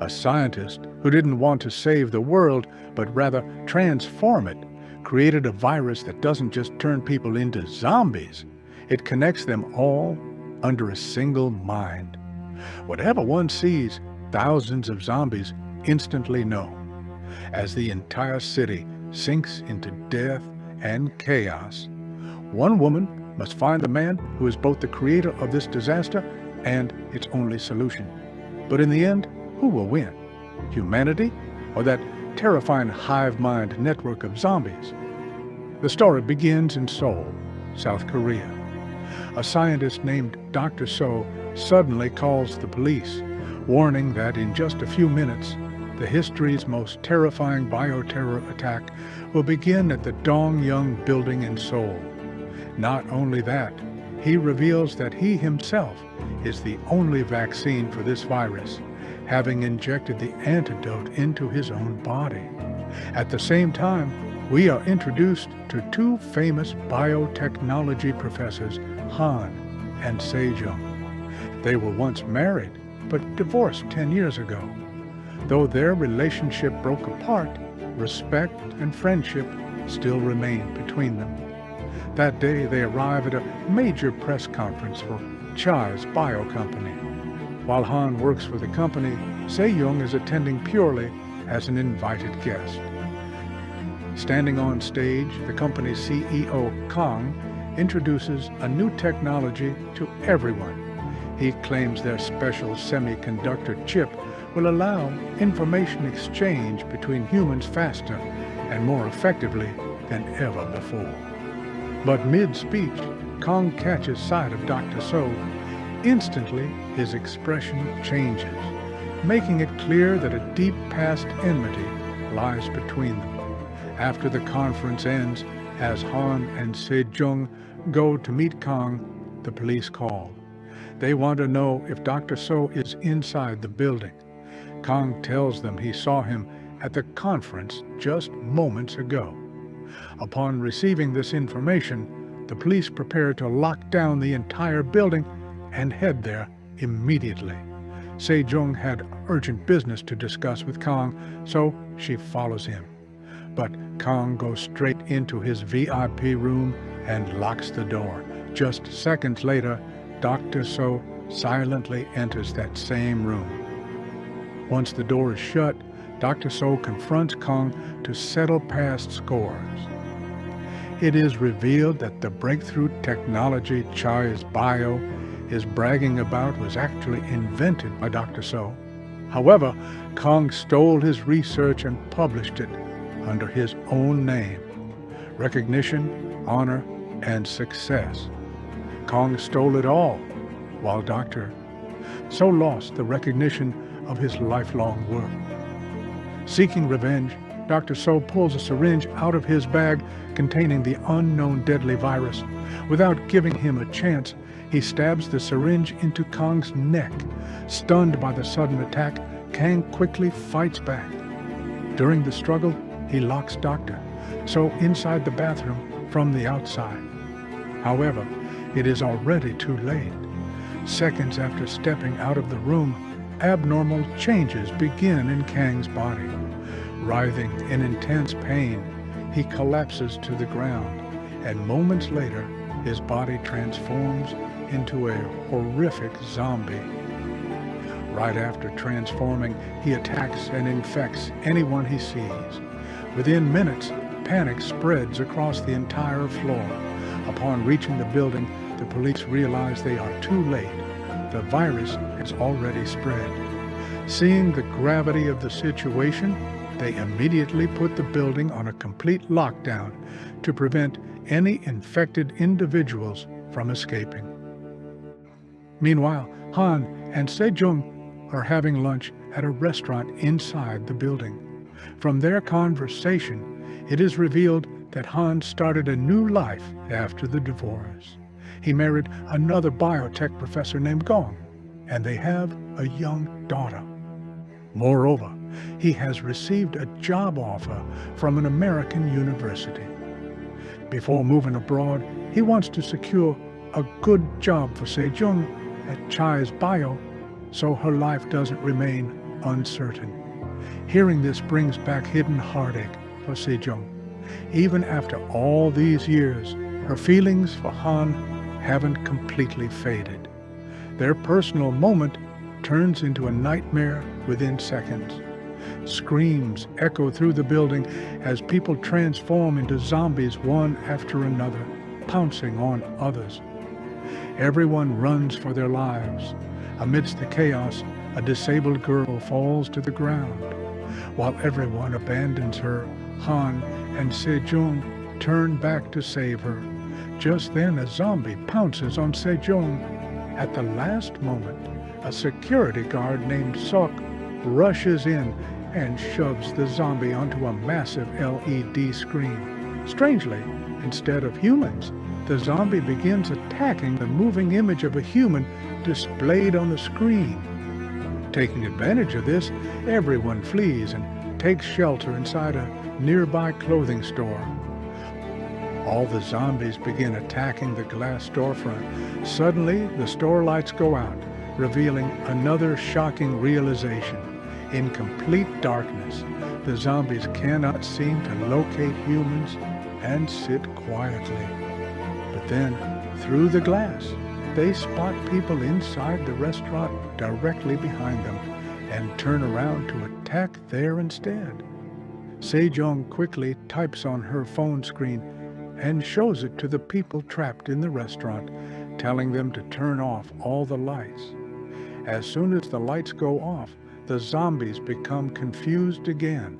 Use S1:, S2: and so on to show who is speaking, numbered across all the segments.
S1: A scientist who didn't want to save the world, but rather transform it, created a virus that doesn't just turn people into zombies. It connects them all under a single mind. Whatever one sees, thousands of zombies instantly know. As the entire city sinks into death and chaos, one woman must find the man who is both the creator of this disaster and its only solution. But in the end, who will win? Humanity or that terrifying hive mind network of zombies? The story begins in Seoul, South Korea. A scientist named Dr. So suddenly calls the police, warning that in just a few minutes, the history's most terrifying bioterror attack will begin at the Dongyung building in Seoul. Not only that, he reveals that he himself is the only vaccine for this virus, having injected the antidote into his own body. At the same time, we are introduced to two famous biotechnology professors, Han and Sejong. They were once married, but divorced 10 years ago. Though their relationship broke apart, respect and friendship still remained between them. That day, they arrive at a major press conference for Chai's bio company. While Han works for the company, Sejong is attending purely as an invited guest. Standing on stage, the company's CEO, Kang, introduces a new technology to everyone. He claims their special semiconductor chip will allow information exchange between humans faster and more effectively than ever before. But mid-speech, Kang catches sight of Dr. So. Instantly, his expression changes, making it clear that a deep past enmity lies between them. After the conference ends, as Han and Sejong go to meet Kang, the police call. They want to know if Dr. So is inside the building. Kang tells them he saw him at the conference just moments ago. Upon receiving this information, the police prepare to lock down the entire building and head there immediately. Sejong had urgent business to discuss with Kang, so she follows him. But Kang goes straight into his VIP room and locks the door. Just seconds later, Dr. So silently enters that same room. Once the door is shut, Dr. So confronts Kang to settle past scores. It is revealed that the breakthrough technology Chai's bio is bragging about was actually invented by Dr. So. However, Kang stole his research and published it under his own name. Recognition, honor, and success. Kang stole it all, while Dr. So lost the recognition of his lifelong work. Seeking revenge, Dr. So pulls a syringe out of his bag containing the unknown deadly virus. Without giving him a chance, he stabs the syringe into Kang's neck. Stunned by the sudden attack, Kang quickly fights back. During the struggle, he locks Dr. So inside the bathroom from the outside. However, it is already too late. Seconds after stepping out of the room, abnormal changes begin in Kang's body. Writhing in intense pain, he collapses to the ground, and moments later, his body transforms into a horrific zombie. Right after transforming, he attacks and infects anyone he sees. Within minutes, panic spreads across the entire floor. Upon reaching the building, the police realize they are too late. The virus has already spread. Seeing the gravity of the situation, they immediately put the building on a complete lockdown to prevent any infected individuals from escaping. Meanwhile, Han and Sejong are having lunch at a restaurant inside the building. From their conversation, it is revealed that Han started a new life after the divorce. He married another biotech professor named Gong, and they have a young daughter. Moreover, he has received a job offer from an American university. Before moving abroad, he wants to secure a good job for Sejong at Chai's bio so her life doesn't remain uncertain. Hearing this brings back hidden heartache for Sejong. Even after all these years, her feelings for Han haven't completely faded. Their personal moment turns into a nightmare within seconds. Screams echo through the building as people transform into zombies one after another, pouncing on others. Everyone runs for their lives. Amidst the chaos, a disabled girl falls to the ground. While everyone abandons her, Han and Sejong turn back to save her. Just then, a zombie pounces on Sejong. At the last moment, a security guard named Sok rushes in and shoves the zombie onto a massive LED screen. Strangely, instead of humans, the zombie begins attacking the moving image of a human displayed on the screen. Taking advantage of this, everyone flees and takes shelter inside a nearby clothing store. All the zombies begin attacking the glass storefront. Suddenly, the store lights go out, revealing another shocking realization. In complete darkness, the zombies cannot seem to locate humans and sit quietly. But then, through the glass, they spot people inside the restaurant directly behind them and turn around to attack there instead. Sejong quickly types on her phone screen and shows it to the people trapped in the restaurant, telling them to turn off all the lights. As soon as the lights go off, the zombies become confused again.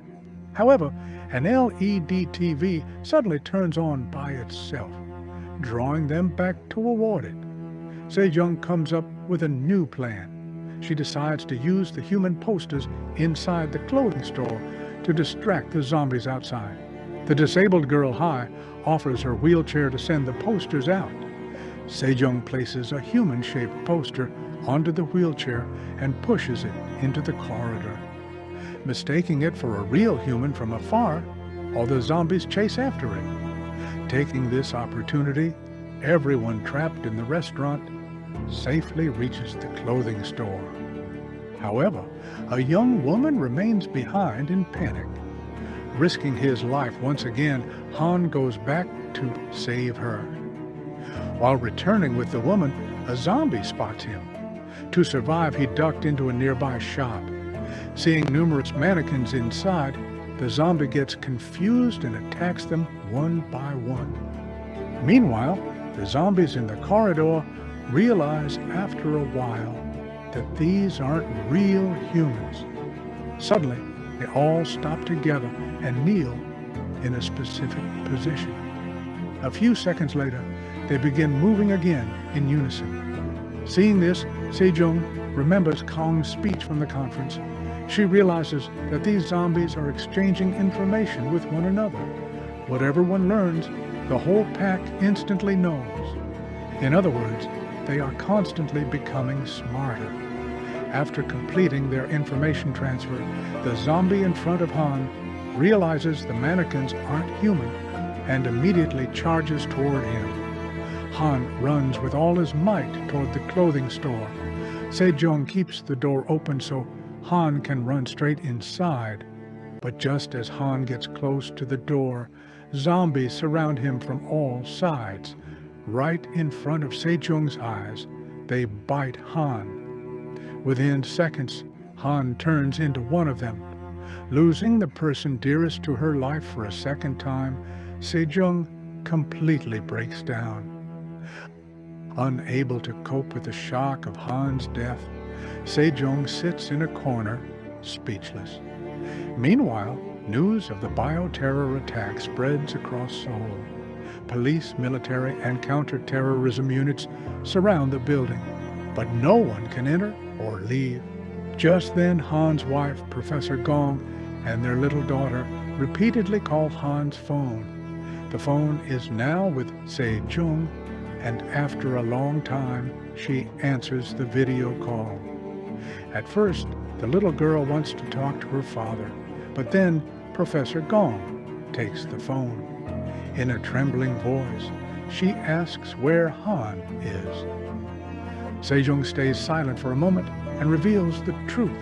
S1: However, an LED TV suddenly turns on by itself, drawing them back toward it. Sejong comes up with a new plan. She decides to use the human posters inside the clothing store to distract the zombies outside. The disabled girl, Hai, offers her wheelchair to send the posters out. Sejong places a human-shaped poster onto the wheelchair and pushes it into the corridor. Mistaking it for a real human from afar, all the zombies chase after it. Taking this opportunity, everyone trapped in the restaurant safely reaches the clothing store. However, a young woman remains behind in panic. Risking his life once again, Han goes back to save her. While returning with the woman, a zombie spots him. To survive, he ducked into a nearby shop. Seeing numerous mannequins inside, the zombie gets confused and attacks them one by one. Meanwhile, the zombies in the corridor realize after a while that these aren't real humans. Suddenly, they all stop together and kneel in a specific position. A few seconds later, they begin moving again in unison. Seeing this, Sejong remembers Kong's speech from the conference. She realizes that these zombies are exchanging information with one another. Whatever one learns, the whole pack instantly knows. In other words, they are constantly becoming smarter. After completing their information transfer, the zombie in front of Han realizes the mannequins aren't human and immediately charges toward him. Han runs with all his might toward the clothing store. Sejong keeps the door open so Han can run straight inside. But just as Han gets close to the door, zombies surround him from all sides. Right in front of Sejong's eyes, they bite Han. Within seconds, Han turns into one of them. Losing the person dearest to her life for a second time, Sejong completely breaks down. Unable to cope with the shock of Han's death, Sejong sits in a corner, speechless. Meanwhile, news of the bioterror attack spreads across Seoul. Police, military, and counter-terrorism units surround the building, but no one can enter or leave. Just then, Han's wife, Professor Gong, and their little daughter repeatedly call Han's phone. The phone is now with Sejong, and after a long time, she answers the video call. At first, the little girl wants to talk to her father, but then Professor Gong takes the phone. In a trembling voice, she asks where Han is. Sejong stays silent for a moment and reveals the truth.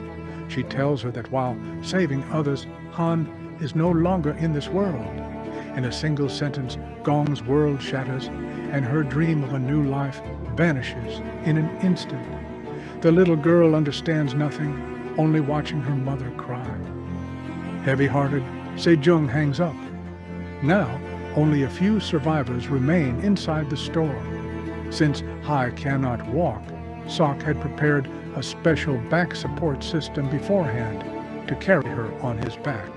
S1: She tells her that while saving others, Han is no longer in this world. In a single sentence, Gong's world shatters, and her dream of a new life vanishes in an instant. The little girl understands nothing, only watching her mother cry. Heavy-hearted, Sejong hangs up. Now, only a few survivors remain inside the store. Since Hai cannot walk, Sok had prepared a special back support system beforehand to carry her on his back.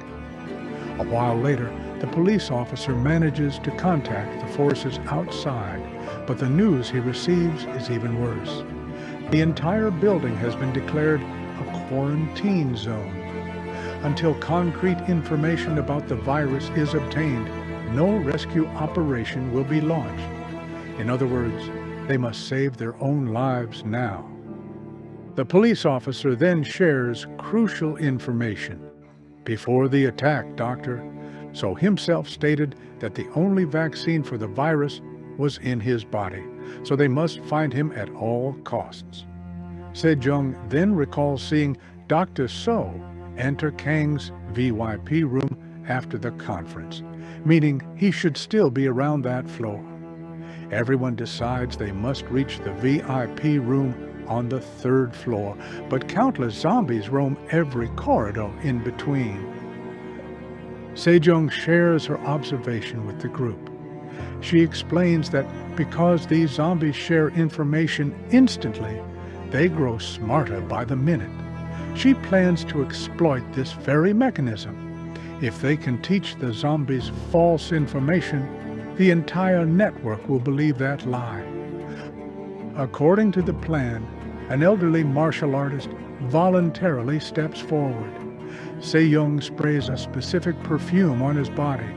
S1: A while later, the police officer manages to contact the forces outside, but the news he receives is even worse. The entire building has been declared a quarantine zone. Until concrete information about the virus is obtained, no rescue operation will be launched. In other words, they must save their own lives now. The police officer then shares crucial information. Before the attack, Dr. So himself stated that the only vaccine for the virus was in his body, so they must find him at all costs. Sejong then recalls seeing Dr. So enter Kang's VIP room after the conference, meaning he should still be around that floor. Everyone decides they must reach the VIP room on the 3rd floor, but countless zombies roam every corridor in between. Sejong shares her observation with the group. She explains that because these zombies share information instantly, they grow smarter by the minute. She plans to exploit this very mechanism. If they can teach the zombies false information, the entire network will believe that lie. According to the plan, an elderly martial artist voluntarily steps forward. Sejong sprays a specific perfume on his body,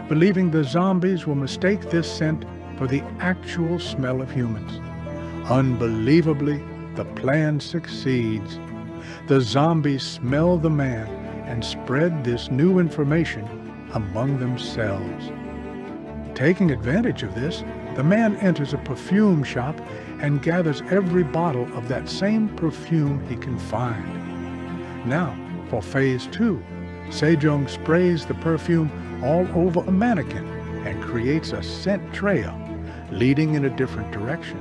S1: believing the zombies will mistake this scent for the actual smell of humans. Unbelievably, the plan succeeds. The zombies smell the man and spread this new information among themselves. Taking advantage of this, the man enters a perfume shop and gathers every bottle of that same perfume he can find. Now, for Phase 2, Sejong sprays the perfume all over a mannequin and creates a scent trail, leading in a different direction.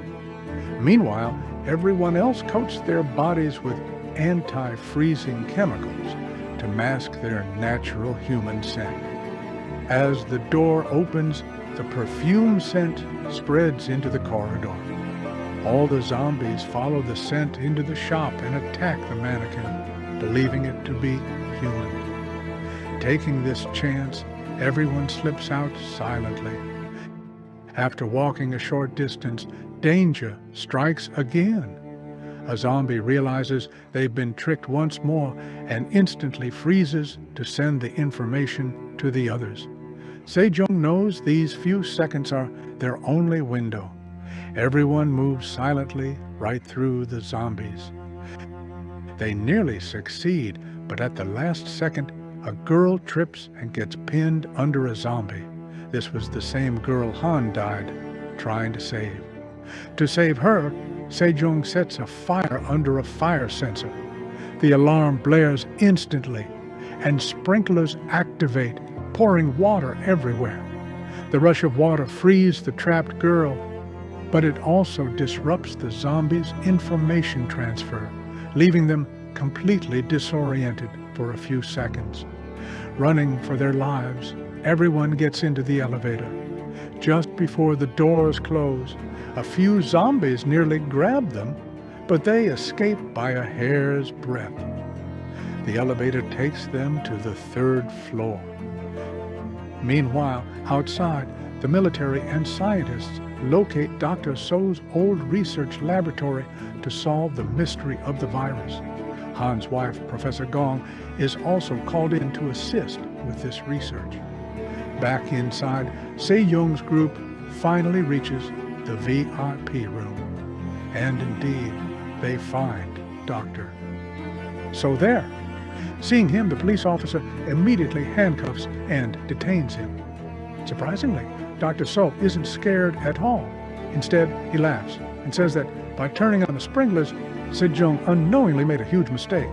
S1: Meanwhile, everyone else coats their bodies with anti-freezing chemicals to mask their natural human scent. As the door opens, the perfume scent spreads into the corridor. All the zombies follow the scent into the shop and attack the mannequin, believing it to be human. Taking this chance, everyone slips out silently. After walking a short distance, danger strikes again. A zombie realizes they've been tricked once more and instantly freezes to send the information to the others. Sejong knows these few seconds are their only window. Everyone moves silently right through the zombies. They nearly succeed, but at the last second, a girl trips and gets pinned under a zombie. This was the same girl Han died trying to save. To save her, Sejong sets a fire under a fire sensor. The alarm blares instantly, and sprinklers activate, pouring water everywhere. The rush of water frees the trapped girl, but it also disrupts the zombies' information transfer, leaving them completely disoriented for a few seconds. Running for their lives, everyone gets into the elevator. Just before the doors close, a few zombies nearly grab them, but they escape by a hair's breadth. The elevator takes them to the 3rd floor. Meanwhile, outside, the military and scientists locate Dr. So's old research laboratory to solve the mystery of the virus. Han's wife, Professor Gong, is also called in to assist with this research. Back inside, Sejong's group finally reaches the VIP room. And indeed, they find Dr. So there. Seeing him, the police officer immediately handcuffs and detains him. Surprisingly, Dr. So isn't scared at all. Instead, he laughs and says that by turning on the sprinklers, Sejong unknowingly made a huge mistake.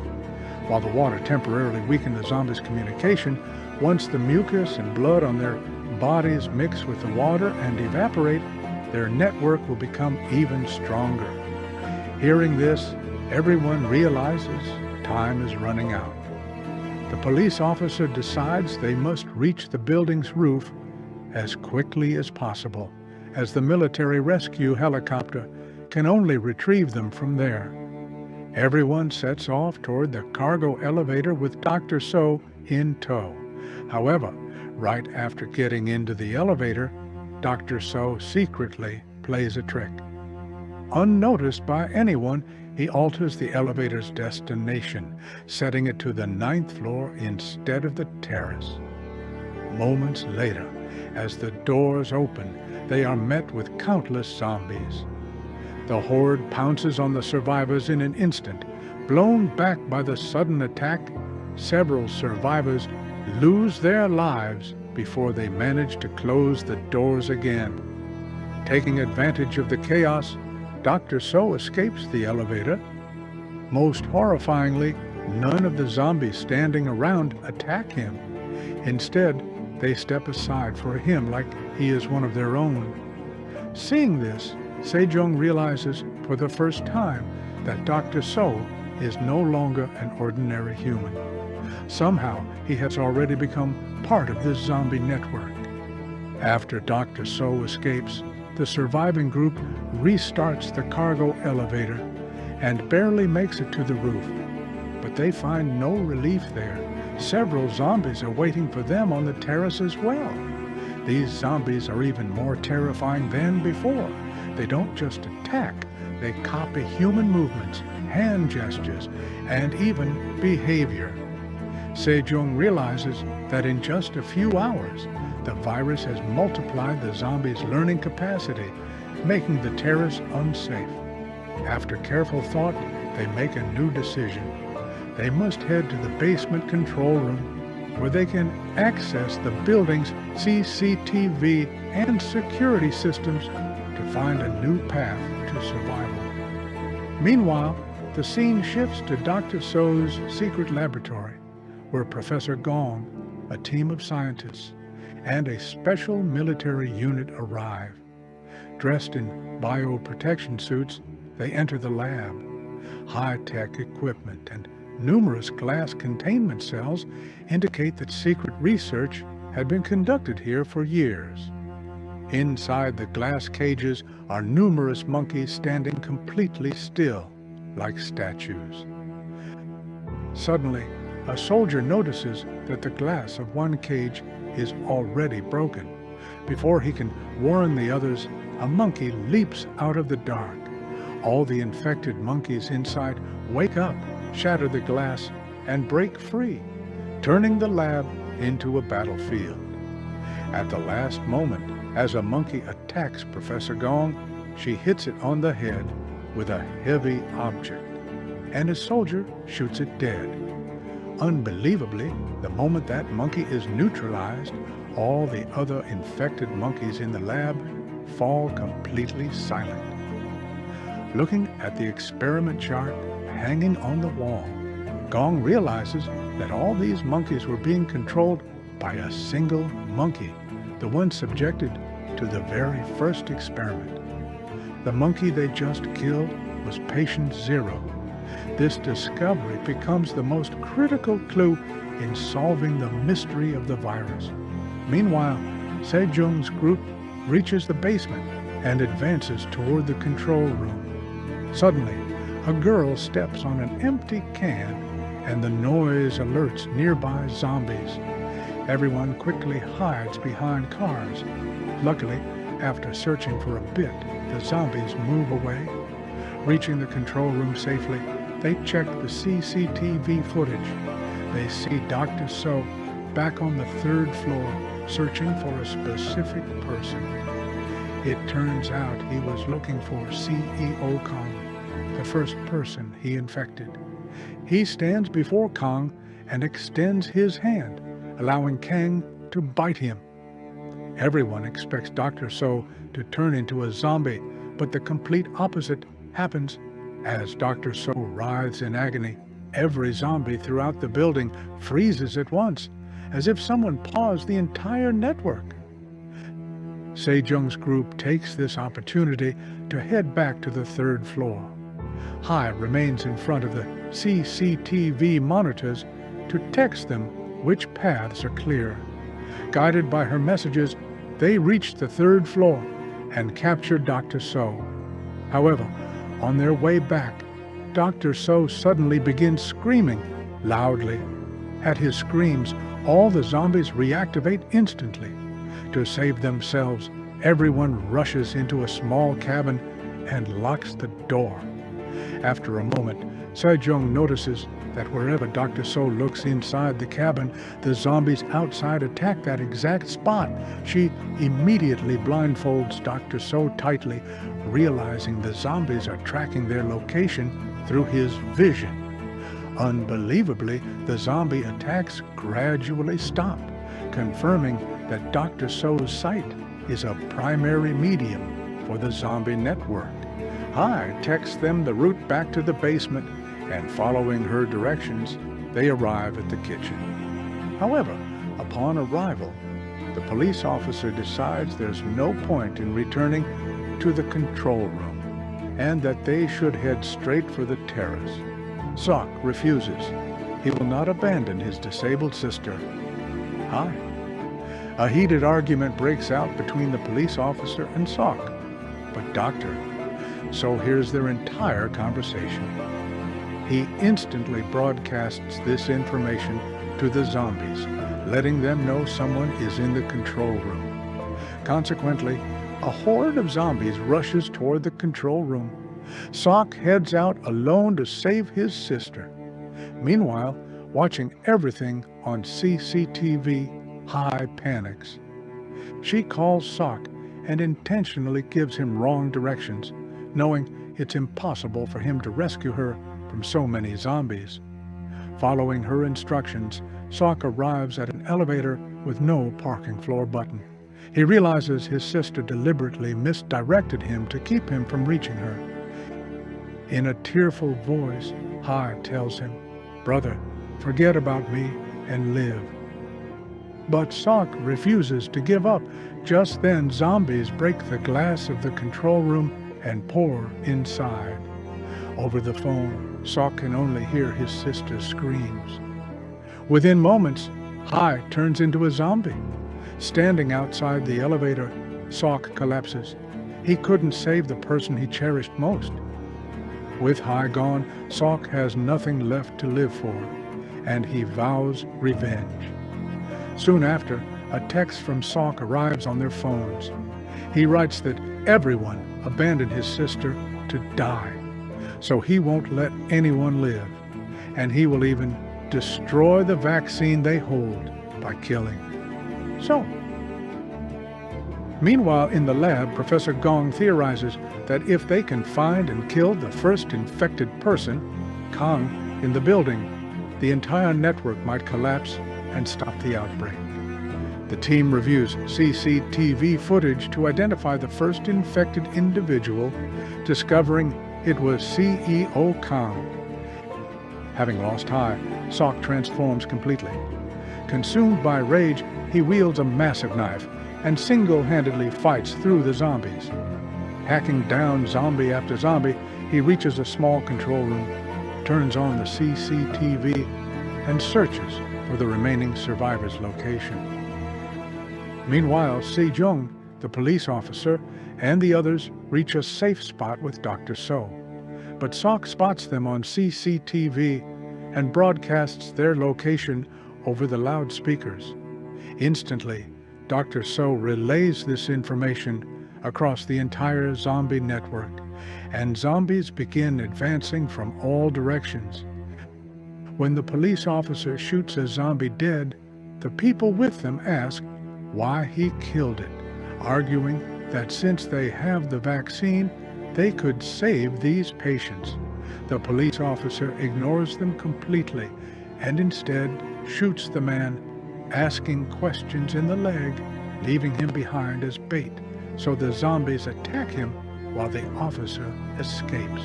S1: While the water temporarily weakened the zombies' communication, once the mucus and blood on their bodies mix with the water and evaporate, their network will become even stronger. Hearing this, everyone realizes time is running out. The police officer decides they must reach the building's roof as quickly as possible, as the military rescue helicopter can only retrieve them from there. Everyone sets off toward the cargo elevator with Dr. So in tow. However, right after getting into the elevator, Dr. So secretly plays a trick. Unnoticed by anyone, he alters the elevator's destination, setting it to the 9th floor instead of the terrace. Moments later, as the doors open, they are met with countless zombies. The horde pounces on the survivors in an instant. Blown back by the sudden attack, several survivors lose their lives before they manage to close the doors again. Taking advantage of the chaos, Dr. So escapes the elevator. Most horrifyingly, none of the zombies standing around attack him. Instead, they step aside for him like he is one of their own. Seeing this, Sejong realizes for the first time that Dr. So is no longer an ordinary human. Somehow, he has already become part of this zombie network. After Dr. So escapes, the surviving group restarts the cargo elevator and barely makes it to the roof. But they find no relief there. Several zombies are waiting for them on the terrace as well. These zombies are even more terrifying than before. They don't just attack, they copy human movements, hand gestures, and even behavior. Sejong realizes that in just a few hours, the virus has multiplied the zombies' learning capacity, making the terrace unsafe. After careful thought, they make a new decision. They must head to the basement control room, where they can access the building's CCTV and security systems to find a new path to survival. Meanwhile, the scene shifts to Dr. So's secret laboratory, where Professor Gong, a team of scientists, and a special military unit arrive. Dressed in bioprotection suits, they enter the lab. High-tech equipment and numerous glass containment cells indicate that secret research had been conducted here for years. Inside the glass cages are numerous monkeys standing completely still, like statues. Suddenly, a soldier notices that the glass of one cage is already broken. Before he can warn the others, a monkey leaps out of the dark. All the infected monkeys inside wake up, shatter the glass, and break free, turning the lab into a battlefield. At the last moment, as a monkey attacks Professor Gong, she hits it on the head with a heavy object, and a soldier shoots it dead. Unbelievably, the moment that monkey is neutralized, all the other infected monkeys in the lab fall completely silent. Looking at the experiment chart hanging on the wall, Gong realizes that all these monkeys were being controlled by a single monkey, the one subjected to the very first experiment. The monkey they just killed was patient 0. This discovery becomes the most critical clue in solving the mystery of the virus. Meanwhile, Sejong's group reaches the basement and advances toward the control room. Suddenly, a girl steps on an empty can, and the noise alerts nearby zombies. Everyone quickly hides behind cars. Luckily, after searching for a bit, the zombies move away. Reaching the control room safely, they check the CCTV footage. They see Dr. So back on the 3rd floor, searching for a specific person. It turns out he was looking for CEO Kang, the first person he infected. He stands before Kang and extends his hand, allowing Kang to bite him. Everyone expects Dr. So to turn into a zombie, but the complete opposite happens as Dr. So writhes in agony. Every zombie throughout the building freezes at once, as if someone paused the entire network. Sejong's group takes this opportunity to head back to the third floor. Hive remains in front of the CCTV monitors to text them which paths are clear. Guided by her messages, they reach the third floor and capture Dr. So. However, on their way back, Dr. So suddenly begins screaming loudly. At his screams, all the zombies reactivate instantly. To save themselves, everyone rushes into a small cabin and locks the door. After a moment, Sejong notices that wherever Dr. So looks inside the cabin, the zombies outside attack that exact spot. She immediately blindfolds Dr. So tightly, realizing the zombies are tracking their location through his vision. Unbelievably, the zombie attacks gradually stop, confirming that Dr. So's sight is a primary medium for the zombie network. Hive texts them the route back to the basement, and following her directions, they arrive at the kitchen. However, upon arrival, the police officer decides there's no point in returning to the control room, and that they should head straight for the terrace. Sok refuses. He will not abandon his disabled sister. Hive. A heated argument breaks out between the police officer and Sok, but Dr. So hears their entire conversation. He instantly broadcasts this information to the zombies, letting them know someone is in the control room. Consequently, a horde of zombies rushes toward the control room. Sok heads out alone to save his sister. Meanwhile, watching everything on CCTV, Hive panics. She calls Sok and intentionally gives him wrong directions, knowing it's impossible for him to rescue her from so many zombies. Following her instructions, Sok arrives at an elevator with no parking floor button. He realizes his sister deliberately misdirected him to keep him from reaching her. In a tearful voice, Hive tells him, "Brother, forget about me and live." But Sok refuses to give up. Just then, zombies break the glass of the control room and pour inside. Over the phone, Sok can only hear his sister's screams. Within moments, Hive turns into a zombie. Standing outside the elevator, Sok collapses. He couldn't save the person he cherished most. With Hive gone, Sok has nothing left to live for, and he vows revenge. Soon after, a text from Sok arrives on their phones. He writes that everyone abandoned his sister to die, so he won't let anyone live, and he will even destroy the vaccine they hold by killing. So, meanwhile, in the lab, Professor Gong theorizes that if they can find and kill the first infected person, Kang, in the building, the entire network might collapse and stop the outbreak. The team reviews CCTV footage to identify the first infected individual, discovering it was CEO Kang. Having lost Hive, Sok transforms completely. Consumed by rage, he wields a massive knife and single-handedly fights through the zombies. Hacking down zombie after zombie, he reaches a small control room, turns on the CCTV, and searches for the remaining survivor's location. Meanwhile, Sejong, the police officer, and the others reach a safe spot with Dr. So. But Sok spots them on CCTV and broadcasts their location over the loudspeakers. Instantly, Dr. So relays this information across the entire zombie network, and zombies begin advancing from all directions. When the police officer shoots a zombie dead, the people with them ask why he killed it, arguing that since they have the vaccine, they could save these patients. The police officer ignores them completely and instead shoots the man, asking questions in the leg, leaving him behind as bait, so the zombies attack him while the officer escapes.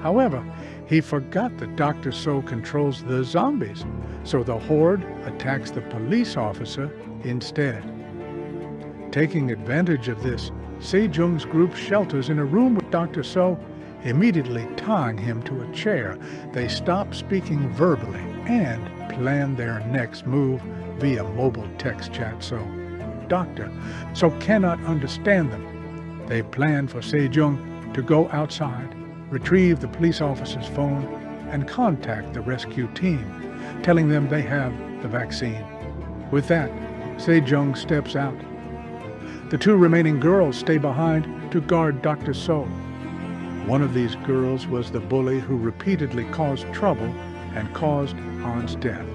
S1: However, He forgot that Dr. So controls the zombies, so the horde attacks the police officer instead. Taking advantage of this, Sejong's group shelters in a room with Dr. So, immediately tying him to a chair. They stop speaking verbally and plan their next move via mobile text chat, so Dr. So cannot understand them. They plan for Sejong to go outside, retrieve the police officer's phone, and contact the rescue team, telling them they have the vaccine. With that, Sejong steps out. The two remaining girls stay behind to guard Dr. So. One of these girls was the bully who repeatedly caused trouble and caused Han's death.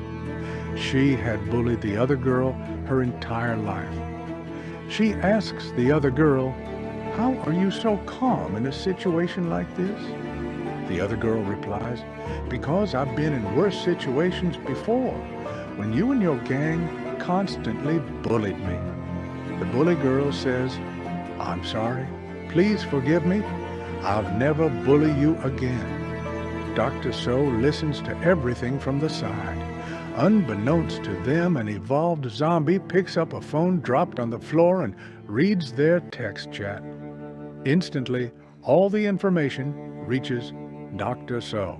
S1: She had bullied the other girl her entire life. She asks the other girl, "How are you so calm in a situation like this?" The other girl replies, "Because I've been in worse situations before, when you and your gang constantly bullied me." The bully girl says, "I'm sorry. Please forgive me. I'll never bully you again." Dr. So listens to everything from the side. Unbeknownst to them, an evolved zombie picks up a phone dropped on the floor and reads their text chat. Instantly, all the information reaches Dr. So.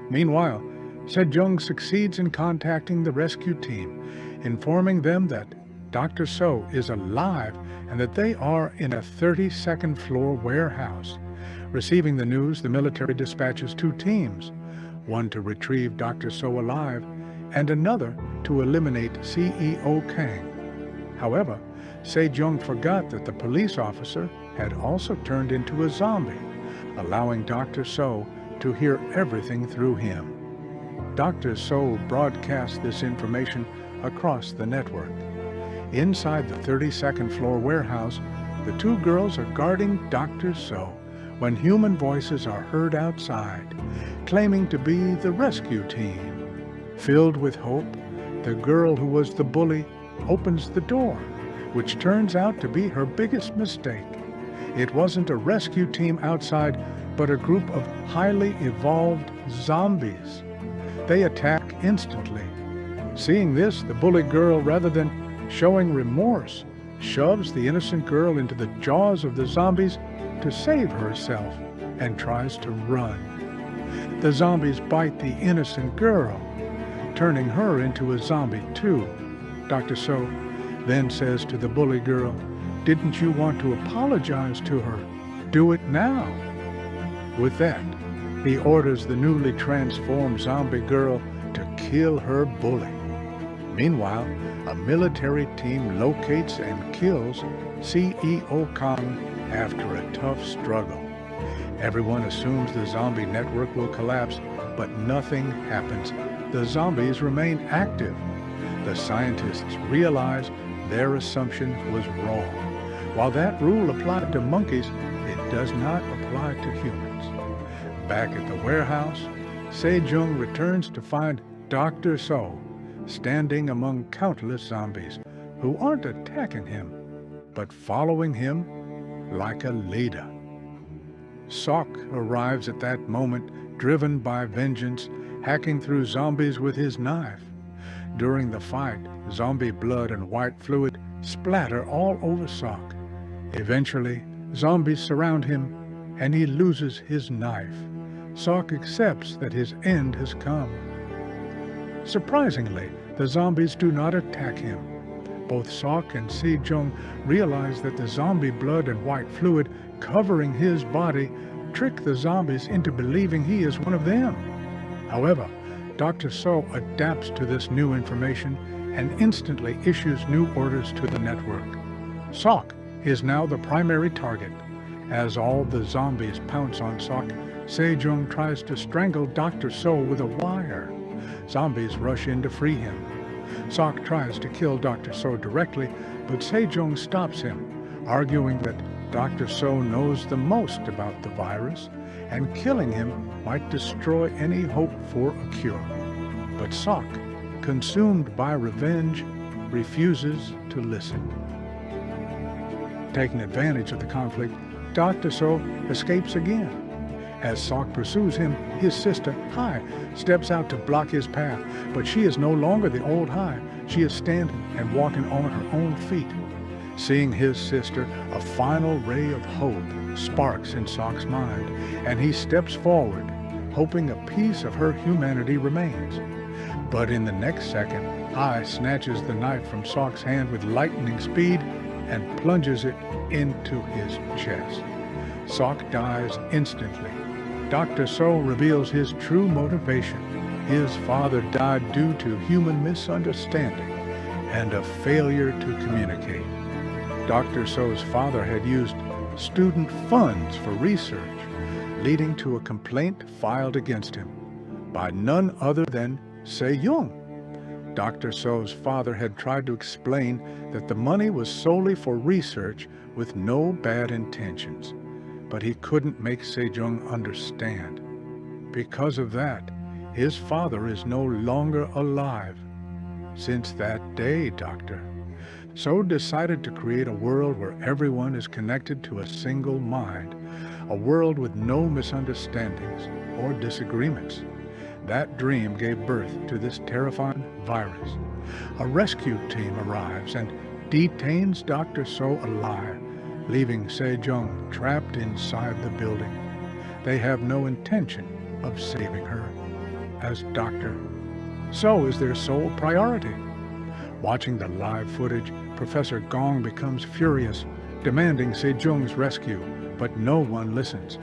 S1: Meanwhile, Sejong succeeds in contacting the rescue team, informing them that Dr. So is alive and that they are in a 32nd floor warehouse. Receiving the news, the military dispatches two teams, one to retrieve Dr. So alive and another to eliminate CEO Kang. However, Sejong forgot that the police officer had also turned into a zombie, allowing Dr. So to hear everything through him. Dr. So broadcasts this information across the network. Inside the 32nd floor warehouse, the two girls are guarding Dr. So when human voices are heard outside, claiming to be the rescue team. Filled with hope, the girl who was the bully opens the door, which turns out to be her biggest mistake. It wasn't a rescue team outside, but a group of highly evolved zombies. They attack instantly. Seeing this, the bully girl, rather than showing remorse, shoves the innocent girl into the jaws of the zombies to save herself and tries to run. The zombies bite the innocent girl, turning her into a zombie too. Dr. So then says to the bully girl, "Didn't you want to apologize to her? Do it now." With that, he orders the newly transformed zombie girl to kill her bully. Meanwhile, a military team locates and kills CEO Kang after a tough struggle. Everyone assumes the zombie network will collapse, but nothing happens. The zombies remain active. The scientists realize their assumption was wrong. While that rule applied to monkeys, it does not apply to humans. Back at the warehouse, Sejong returns to find Dr. So standing among countless zombies who aren't attacking him, but following him like a leader. Sok arrives at that moment, driven by vengeance, hacking through zombies with his knife. During the fight, zombie blood and white fluid splatter all over Sok. Eventually, zombies surround him, and he loses his knife. Sok accepts that his end has come. Surprisingly, the zombies do not attack him. Both Sok and Sejong realize that the zombie blood and white fluid covering his body trick the zombies into believing he is one of them. However, Dr. So adapts to this new information and instantly issues new orders to the network. Sok is now the primary target. As all the zombies pounce on Sok, Sejong tries to strangle Dr. So with a wire. Zombies rush in to free him. Sok tries to kill Dr. So directly, but Sejong stops him, arguing that Dr. So knows the most about the virus, and killing him might destroy any hope for a cure. But Sok, consumed by revenge, refuses to listen. Taking advantage of the conflict, Dr. So escapes again. As Sok pursues him, his sister, Hive, steps out to block his path, but she is no longer the old Hive. She is standing and walking on her own feet. Seeing his sister, a final ray of hope sparks in Sok's mind, and he steps forward, hoping a piece of her humanity remains. But in the next second, Hive snatches the knife from Sok's hand with lightning speed and plunges it into his chest. Sok dies instantly. Dr. So reveals his true motivation. His father died due to human misunderstanding and a failure to communicate. Dr. So's father had used student funds for research, leading to a complaint filed against him by none other than Se-young. Dr. So's father had tried to explain that the money was solely for research with no bad intentions, but he couldn't make Se-young understand. Because of that, his father is no longer alive. Since that day, Dr. So decided to create a world where everyone is connected to a single mind, a world with no misunderstandings or disagreements. That dream gave birth to this terrifying virus. A rescue team arrives and detains Dr. So alive, leaving Se-young trapped inside the building. They have no intention of saving her, as Dr. So is their sole priority. Watching the live footage, Professor Gong becomes furious, demanding Se-young's rescue, but no one listens.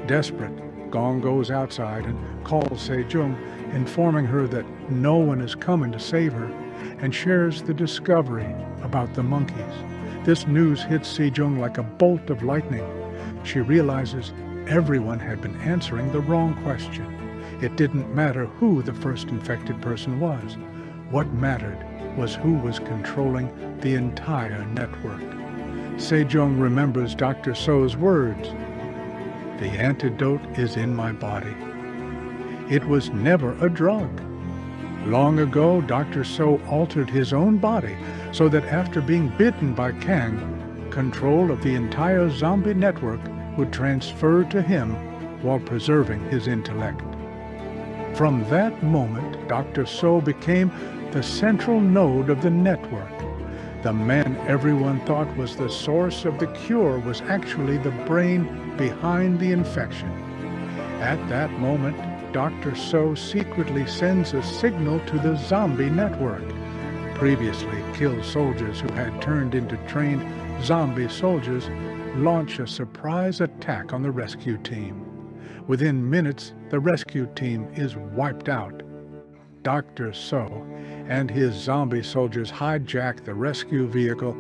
S1: Desperate, Gong goes outside and calls Se-young, informing her that no one is coming to save her, and shares the discovery about the monkeys. This news hits Se-young like a bolt of lightning. She realizes everyone had been answering the wrong question. It didn't matter who the first infected person was. What mattered was who was controlling the entire network. Se-young remembers Dr. So's words. The antidote is in my body. It was never a drug. Long ago, Dr. So altered his own body so that after being bitten by Kang, control of the entire zombie network would transfer to him while preserving his intellect. From that moment, Dr. So became the central node of the network. The man everyone thought was the source of the cure was actually the brain behind the infection. At that moment, Dr. So secretly sends a signal to the zombie network. Previously killed soldiers who had turned into trained zombie soldiers launch a surprise attack on the rescue team. Within minutes, the rescue team is wiped out. Dr. So and his zombie soldiers hijack the rescue vehicle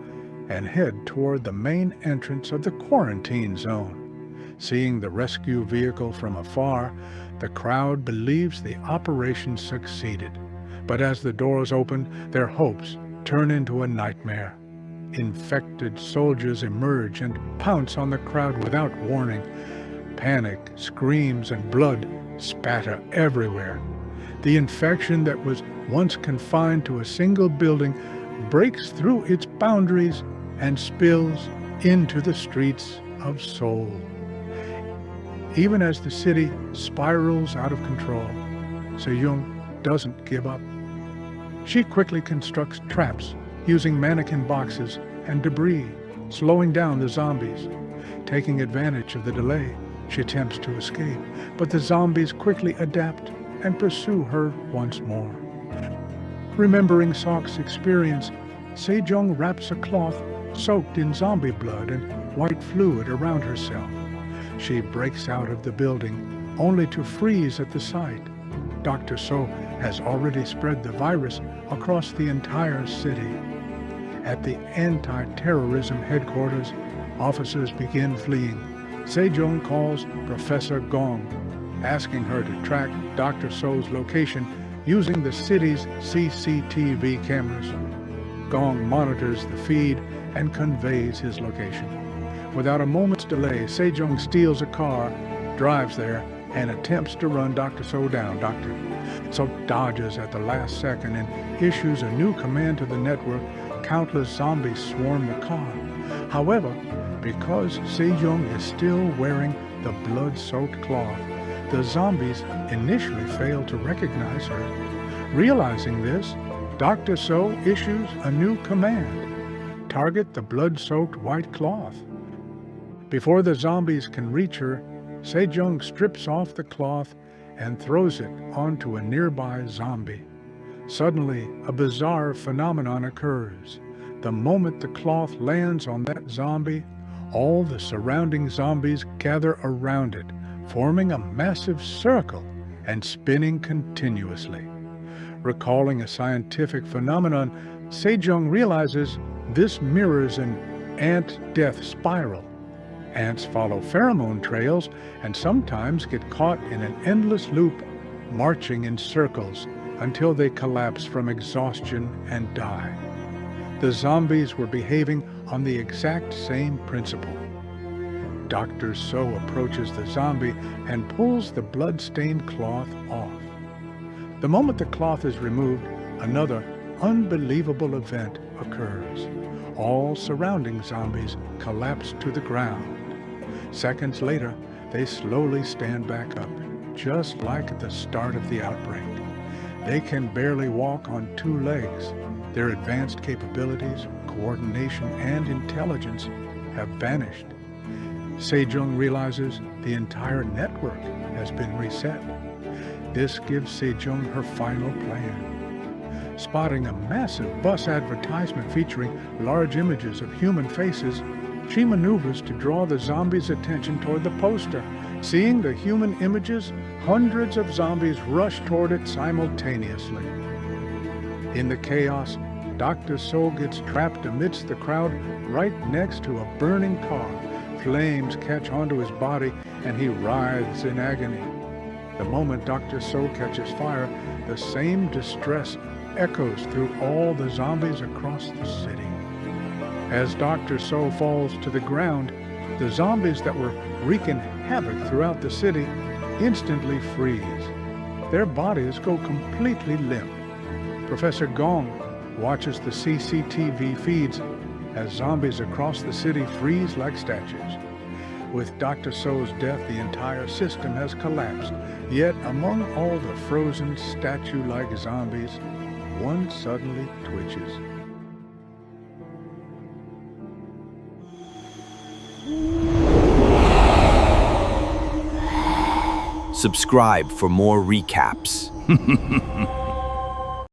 S1: and head toward the main entrance of the quarantine zone. Seeing the rescue vehicle from afar, the crowd believes the operation succeeded. But as the doors open, their hopes turn into a nightmare. Infected soldiers emerge and pounce on the crowd without warning. Panic, screams, and blood spatter everywhere. The infection that was once confined to a single building breaks through its boundaries and spills into the streets of Seoul. Even as the city spirals out of control, Se-young doesn't give up. She quickly constructs traps using mannequin boxes and debris, slowing down the zombies. Taking advantage of the delay, she attempts to escape, but the zombies quickly adapt and pursue her once more. Remembering Sok's experience, Se-young wraps a cloth soaked in zombie blood and white fluid around herself. She breaks out of the building, only to freeze at the sight. Dr. So has already spread the virus across the entire city. At the anti-terrorism headquarters, officers begin fleeing. Se-young calls Professor Gong, asking her to track Dr. So's location using the city's CCTV cameras. Gong monitors the feed and conveys his location. Without a moment's delay, Se-young steals a car, drives there, and attempts to run Dr. So down. Dr. So dodges at the last second and issues a new command to the network. Countless zombies swarm the car. However, because Se-young is still wearing the blood-soaked cloth, the zombies initially fail to recognize her. Realizing this, Dr. So issues a new command: target the blood-soaked white cloth. Before the zombies can reach her, Sejong strips off the cloth and throws it onto a nearby zombie. Suddenly, a bizarre phenomenon occurs. The moment the cloth lands on that zombie, all the surrounding zombies gather around it, forming a massive circle and spinning continuously. Recalling a scientific phenomenon, Sejong realizes this mirrors an ant death spiral. Ants follow pheromone trails and sometimes get caught in an endless loop, marching in circles until they collapse from exhaustion and die. The zombies were behaving on the exact same principle. Dr. So approaches the zombie and pulls the blood-stained cloth off. The moment the cloth is removed, another unbelievable event occurs. All surrounding zombies collapse to the ground. Seconds later, they slowly stand back up, just like at the start of the outbreak. They can barely walk on two legs. Their advanced capabilities, coordination, and intelligence have vanished. Sejong realizes the entire network has been reset. This gives Sejong her final plan. Spotting a massive bus advertisement featuring large images of human faces, she maneuvers to draw the zombies' attention toward the poster. Seeing the human images, hundreds of zombies rush toward it simultaneously. In the chaos, Dr. So gets trapped amidst the crowd right next to a burning car. Flames catch onto his body and he writhes in agony. The moment Dr. So catches fire, the same distress echoes through all the zombies across the city. As Dr. So falls to the ground, the zombies that were wreaking havoc throughout the city instantly freeze. Their bodies go completely limp. Professor Gong watches the CCTV feeds as zombies across the city freeze like statues. With Dr. So's death, the entire system has collapsed. Yet among all the frozen statue-like zombies, one suddenly twitches.
S2: Subscribe for more recaps.